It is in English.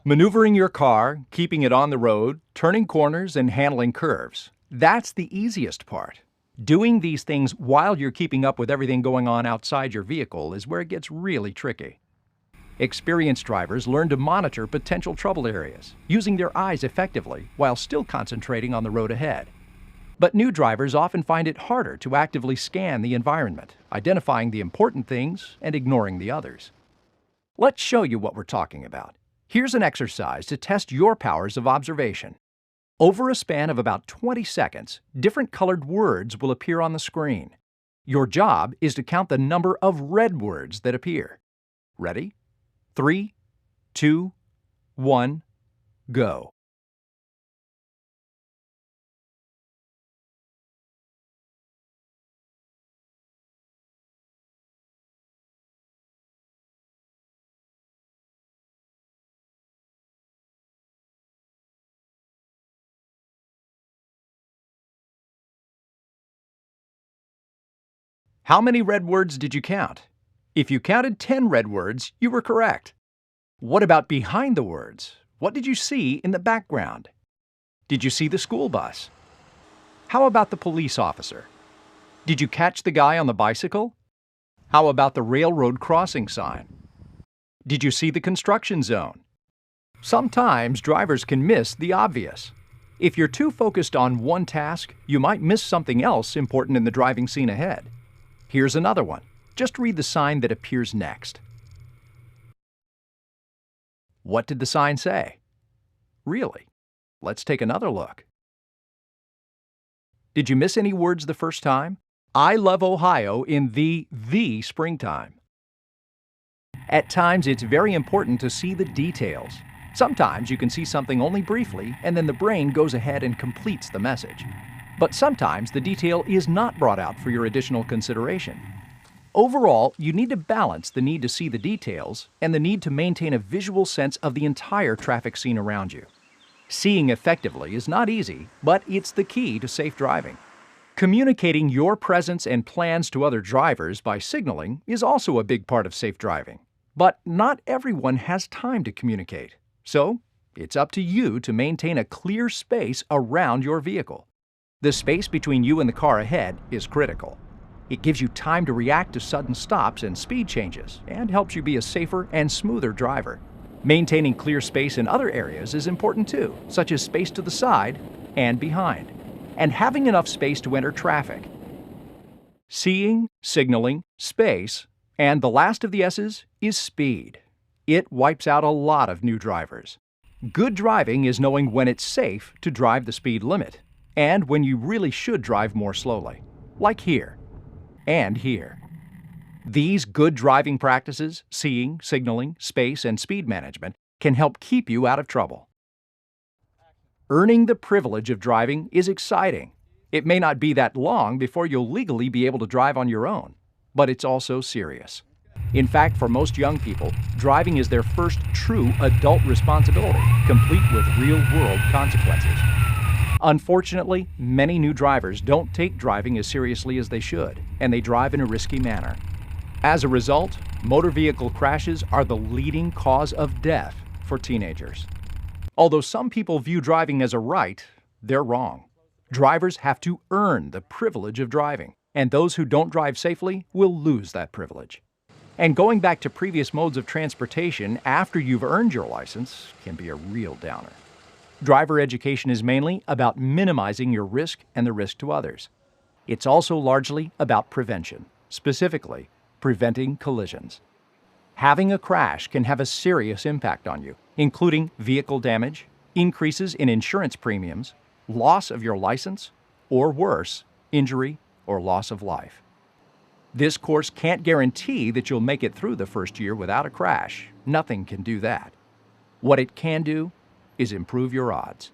Maneuvering your car, keeping it on the road, turning corners, and handling curves. That's the easiest part. Doing these things while you're keeping up with everything going on outside your vehicle is where it gets really tricky. Experienced drivers learn to monitor potential trouble areas, using their eyes effectively while still concentrating on the road ahead. But new drivers often find it harder to actively scan the environment, identifying the important things and ignoring the others. Let's show you what we're talking about. Here's an exercise to test your powers of observation. Over a span of about 20 seconds, different colored words will appear on the screen. Your job is to count the number of red words that appear. Ready? 3, 2, 1, go. How many red words did you count? If you counted 10 red words, you were correct. What about behind the words? What did you see in the background? Did you see the school bus? How about the police officer? Did you catch the guy on the bicycle? How about the railroad crossing sign? Did you see the construction zone? Sometimes drivers can miss the obvious. If you're too focused on one task, you might miss something else important in the driving scene ahead. Here's another one. Just read the sign that appears next. What did the sign say? Really? Let's take another look. Did you miss any words the first time? I love Ohio in the springtime. At times, it's very important to see the details. Sometimes you can see something only briefly, and then the brain goes ahead and completes the message. But sometimes the detail is not brought out for your additional consideration. Overall, you need to balance the need to see the details and the need to maintain a visual sense of the entire traffic scene around you. Seeing effectively is not easy, but it's the key to safe driving. Communicating your presence and plans to other drivers by signaling is also a big part of safe driving. But not everyone has time to communicate. So, it's up to you to maintain a clear space around your vehicle. The space between you and the car ahead is critical. It gives you time to react to sudden stops and speed changes, and helps you be a safer and smoother driver. Maintaining clear space in other areas is important too, such as space to the side and behind, and having enough space to enter traffic. Seeing, signaling, space, and the last of the S's is speed. It wipes out a lot of new drivers. Good driving is knowing when it's safe to drive the speed limit, and when you really should drive more slowly, like here and here. These good driving practices, seeing, signaling, space, and speed management, can help keep you out of trouble. Earning the privilege of driving is exciting. It may not be that long before you'll legally be able to drive on your own, but it's also serious. In fact, for most young people, driving is their first true adult responsibility, complete with real-world consequences. Unfortunately, many new drivers don't take driving as seriously as they should, and they drive in a risky manner. As a result, motor vehicle crashes are the leading cause of death for teenagers. Although some people view driving as a right, they're wrong. Drivers have to earn the privilege of driving, and those who don't drive safely will lose that privilege. And going back to previous modes of transportation after you've earned your license can be a real downer. Driver education is mainly about minimizing your risk and the risk to others. It's also largely about prevention, specifically preventing collisions. Having a crash can have a serious impact on you, including vehicle damage, increases in insurance premiums, loss of your license, or worse, injury or loss of life. This course can't guarantee that you'll make it through the first year without a crash. Nothing can do that. What it can do is improve your odds.